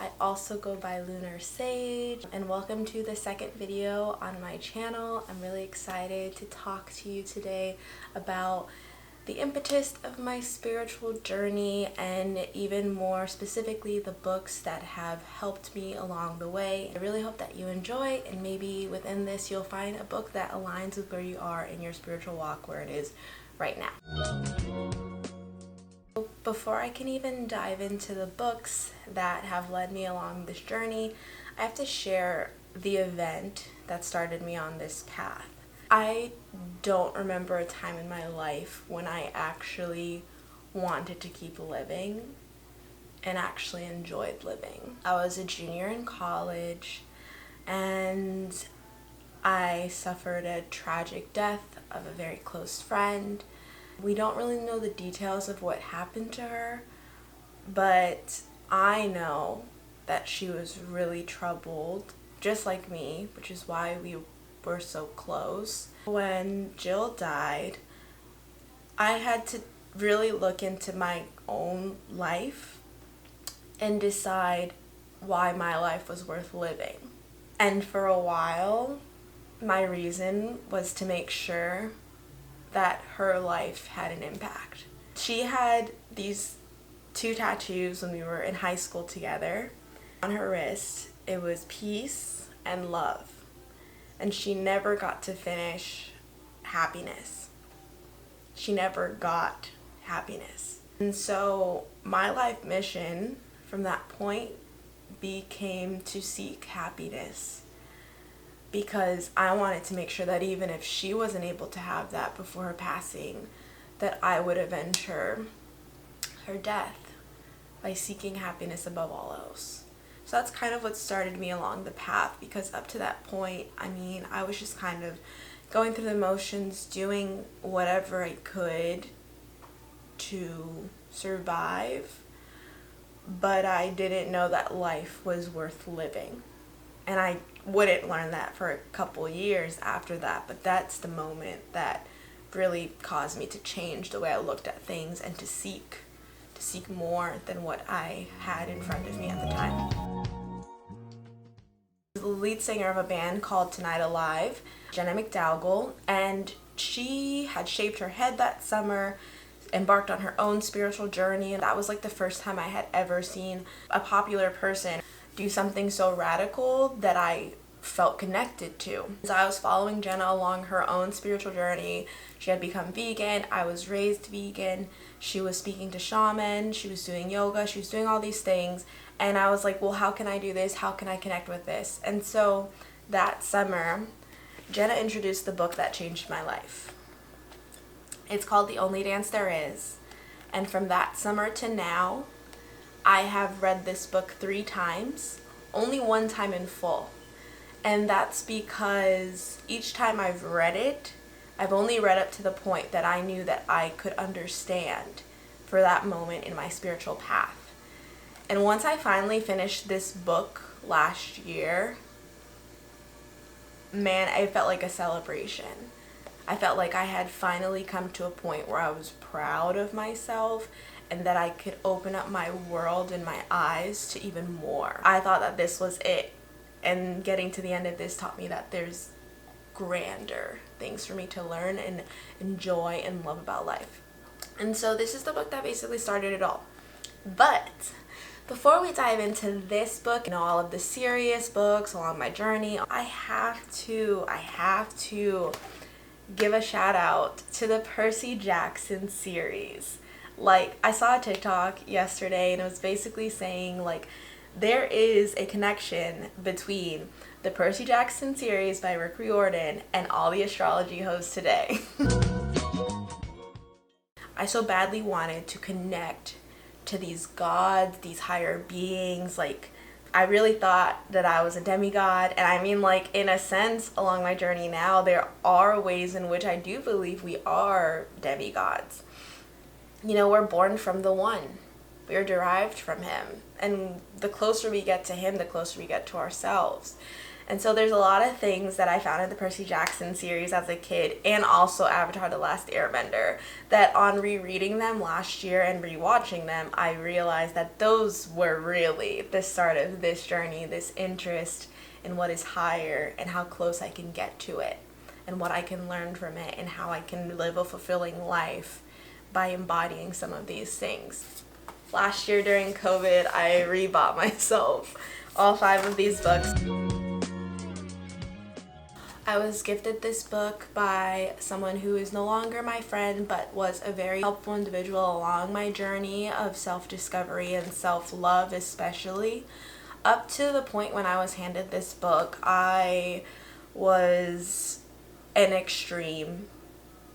I also go by Lunar Sage, and welcome to the second video on my channel. I'm really excited to talk to you today about the impetus of my spiritual journey, and even more specifically the books that have helped me along the way. I really hope that you enjoy, and maybe within this you'll find a book that aligns with where you are in your spiritual walk, where it is right now. Before I can even dive into the books that have led me along this journey, I have to share the event that started me on this path. I don't remember a time in my life when I actually wanted to keep living and actually enjoyed living. I was a junior in college and I suffered a tragic death of a very close friend. We don't really know the details of what happened to her, but I know that she was really troubled, just like me, which is why we were so close. When Jill died, I had to really look into my own life and decide why my life was worth living. And for a while, my reason was to make sure that her life had an impact. She had these two tattoos when we were in high school together. On her wrist, it was peace and love. And she never got to finish happiness. She never got happiness. And so my life mission from that point became to seek happiness, because I wanted to make sure that even if she wasn't able to have that before her passing, that I would avenge her death by seeking happiness above all else. So that's kind of what started me along the path, because up to that point, I was just kind of going through the motions, doing whatever I could to survive, but I didn't know that life was worth living. And I wouldn't learn that for a couple years after that, but that's the moment that really caused me to change the way I looked at things and to seek more than what I had in front of me at the time. The lead singer of a band called Tonight Alive, Jenna McDougall, and she had shaved her head that summer, embarked on her own spiritual journey, and that was like the first time I had ever seen a popular person do something so radical that I felt connected to. So I was following Jenna along her own spiritual journey. She had become vegan. I was raised vegan. She was speaking to shamans. She was doing yoga. She was doing all these things. And I was like, well, how can I do this? How can I connect with this? And so that summer, Jenna introduced the book that changed my life. It's called The Only Dance There Is. And from that summer to now, I have read this book 3 times, only one time in full. And that's because each time I've read it, I've only read up to the point that I knew that I could understand for that moment in my spiritual path. And once I finally finished this book last year, man, it felt like a celebration. I felt like I had finally come to a point where I was proud of myself and that I could open up my world and my eyes to even more. I thought that this was it, and getting to the end of this taught me that there's grander things for me to learn and enjoy and love about life. And so this is the book that basically started it all. But before we dive into this book and all of the serious books along my journey, I have to give a shout out to the Percy Jackson series. Like, I saw a TikTok yesterday and it was basically saying, like, there is a connection between the Percy Jackson series by Rick Riordan and all the astrology hosts today. I so badly wanted to connect to these gods, these higher beings. Like, I really thought that I was a demigod. And I mean, like, in a sense, along my journey now, there are ways in which I do believe we are demigods. You know, we're born from the One. We are derived from Him. And the closer we get to Him, the closer we get to ourselves. And so there's a lot of things that I found in the Percy Jackson series as a kid, and also Avatar: The Last Airbender, that on rereading them last year and rewatching them, I realized that those were really the start of this journey, this interest in what is higher and how close I can get to it and what I can learn from it and how I can live a fulfilling life by embodying some of these things. Last year during COVID, I rebought myself all 5 of these books. I was gifted this book by someone who is no longer my friend, but was a very helpful individual along my journey of self-discovery and self-love, especially. Up to the point when I was handed this book, I was an extreme,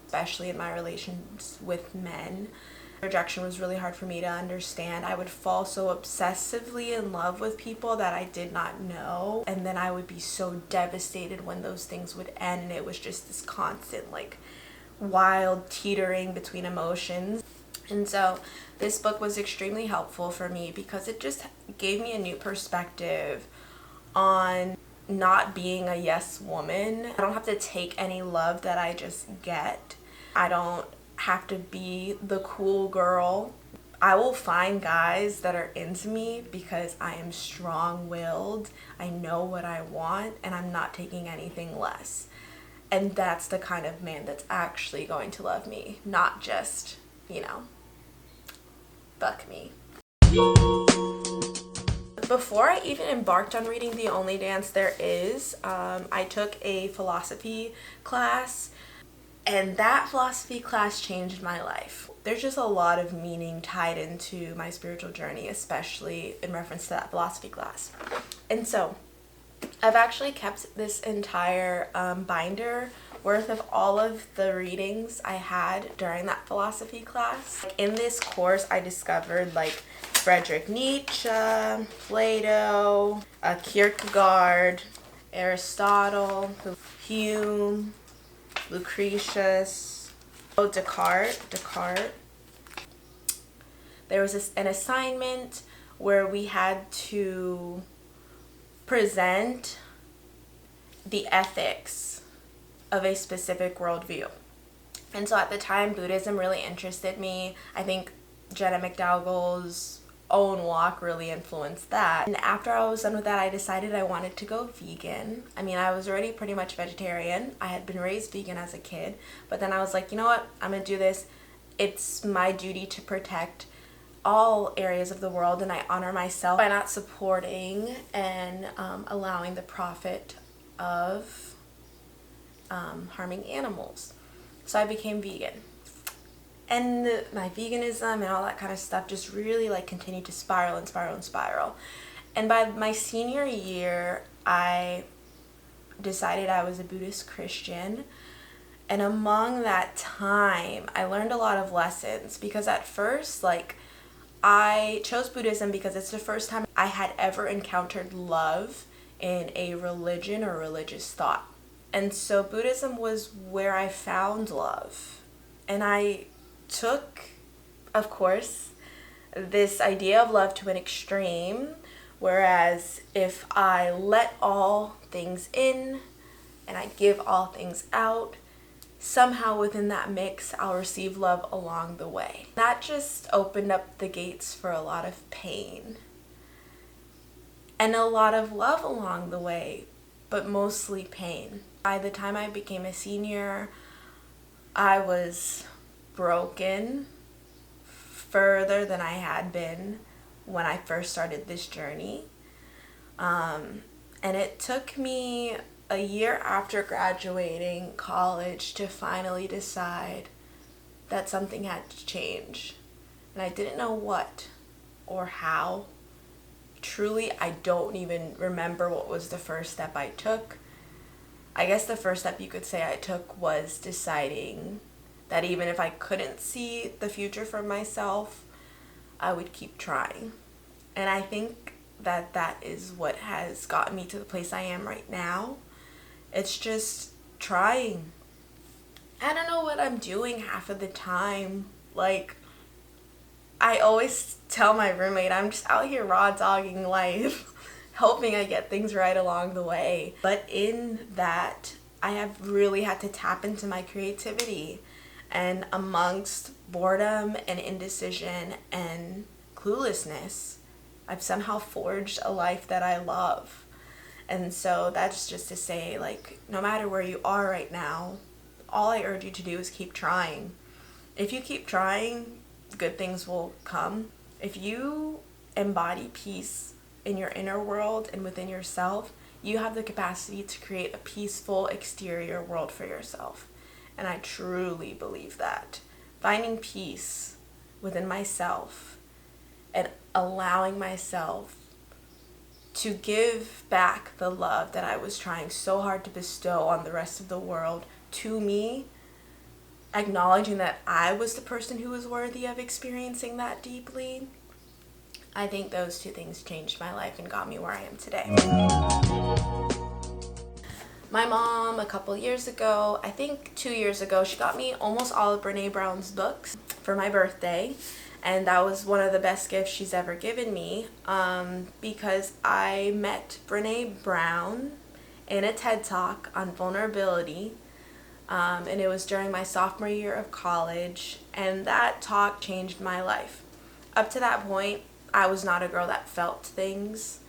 especially in my relations with men. Rejection was really hard for me to understand. I would fall so obsessively in love with people that I did not know, and then I would be so devastated when those things would end, and it was just this constant, like, wild teetering between emotions. And so this book was extremely helpful for me because it just gave me a new perspective on not being a yes woman. I don't have to take any love that I just get. I don't have to be the cool girl. I will find guys that are into me because I am strong-willed, I know what I want, and I'm not taking anything less. And that's the kind of man that's actually going to love me, not just, fuck me. Before I even embarked on reading The Only Dance There Is, I took a philosophy class. And that philosophy class changed my life. There's just a lot of meaning tied into my spiritual journey, especially in reference to that philosophy class. And so I've actually kept this entire binder worth of all of the readings I had during that philosophy class. In this course, I discovered like Friedrich Nietzsche, Plato, Kierkegaard, Aristotle, Hume, Lucretius, Descartes. There was an assignment where we had to present the ethics of a specific worldview. And so at the time, Buddhism really interested me. I think Jenna McDougall's own walk really influenced that. And after I was done with that, I decided I wanted to go vegan. I mean, I was already pretty much vegetarian. I had been raised vegan as a kid, but then I was like, you know what? I'm gonna do this. It's my duty to protect all areas of the world, and I honor myself by not supporting and allowing the profit of harming animals. So I became vegan. And my veganism and all that kind of stuff just really like continued to spiral and spiral and spiral. And by my senior year, I decided I was a Buddhist Christian. And among that time, I learned a lot of lessons because at first, like, I chose Buddhism because it's the first time I had ever encountered love in a religion or religious thought. And so Buddhism was where I found love. And I took, of course, this idea of love to an extreme, whereas if I let all things in and I give all things out, somehow within that mix I'll receive love along the way. That just opened up the gates for a lot of pain and a lot of love along the way, but mostly pain. By the time I became a senior, I was broken further than I had been when I first started this journey. And it took me a year after graduating college to finally decide that something had to change. And I didn't know what or how. Truly, I don't even remember what was the first step I took. I guess the first step you could say I took was deciding that even if I couldn't see the future for myself, I would keep trying. And I think that that is what has gotten me to the place I am right now. It's just trying. I don't know what I'm doing half of the time. Like, I always tell my roommate I'm just out here raw dogging life, hoping I get things right along the way. But in that, I have really had to tap into my creativity. And amongst boredom and indecision and cluelessness, I've somehow forged a life that I love. And so that's just to say, like, no matter where you are right now, all I urge you to do is keep trying. If you keep trying, good things will come. If you embody peace in your inner world and within yourself, you have the capacity to create a peaceful exterior world for yourself. And I truly believe that. Finding peace within myself and allowing myself to give back the love that I was trying so hard to bestow on the rest of the world to me, acknowledging that I was the person who was worthy of experiencing that deeply, I think those two things changed my life and got me where I am today. My mom, a couple years ago, I think 2 years ago, she got me almost all of Brene Brown's books for my birthday. And that was one of the best gifts she's ever given me, because I met Brene Brown in a TED Talk on vulnerability. And it was during my sophomore year of college, and that talk changed my life. Up to that point, I was not a girl that felt things.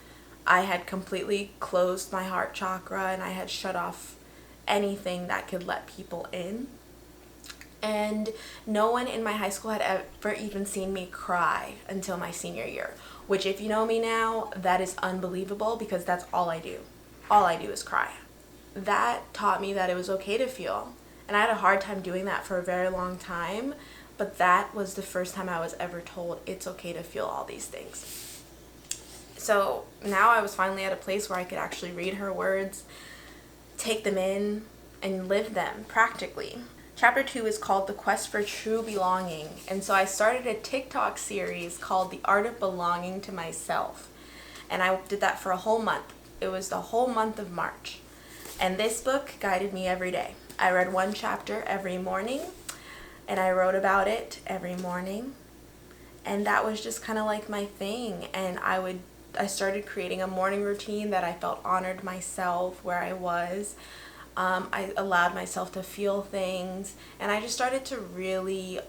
I had completely closed my heart chakra, and I had shut off anything that could let people in. And no one in my high school had ever even seen me cry until my senior year, which, if you know me now, that is unbelievable, because that's all I do. All I do is cry. That taught me that it was okay to feel. And I had a hard time doing that for a very long time, but that was the first time I was ever told it's okay to feel all these things. So now I was finally at a place where I could actually read her words, take them in, and live them practically. Chapter 2 is called The Quest for True Belonging. And so I started a TikTok series called The Art of Belonging to Myself. And I did that for a whole month. It was the whole month of March. And this book guided me every day. I read one chapter every morning, and I wrote about it every morning. And that was just kind of like my thing. And I started creating a morning routine that I felt honored myself where I was. I allowed myself to feel things, and I just started to really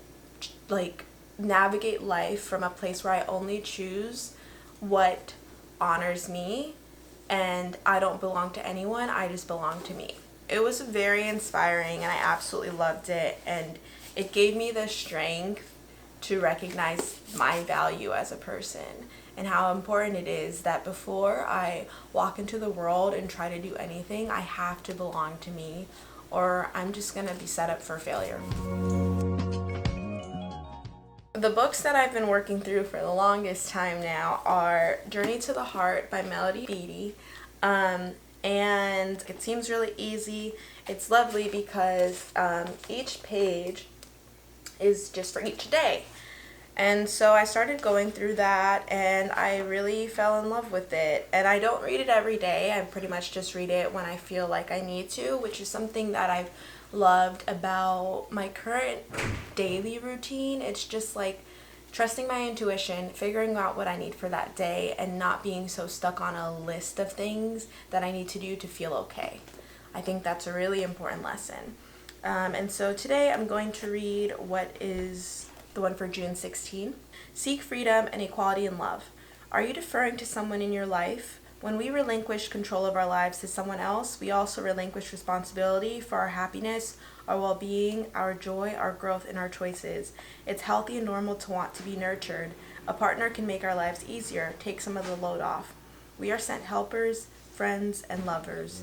navigate life from a place where I only choose what honors me, and I don't belong to anyone, I just belong to me. It was very inspiring, and I absolutely loved it, and it gave me the strength to recognize my value as a person and how important it is that before I walk into the world and try to do anything, I have to belong to me, or I'm just going to be set up for failure. The books that I've been working through for the longest time now are Journey to the Heart by Melody Beattie. And it seems really easy. It's lovely because each page is just for each day. And so I started going through that, and I really fell in love with it. And I don't read it every day. I pretty much just read it when I feel like I need to, which is something that I've loved about my current daily routine. It's just like trusting my intuition, figuring out what I need for that day, and not being so stuck on a list of things that I need to do to feel okay. I think that's a really important lesson. And so today I'm going to read what is the one for June 16. Seek freedom and equality in love. Are you deferring to someone in your life? When we relinquish control of our lives to someone else, we also relinquish responsibility for our happiness, our well-being, our joy, our growth, and our choices. It's healthy and normal to want to be nurtured. A partner can make our lives easier, take some of the load off. We are sent helpers, friends, and lovers.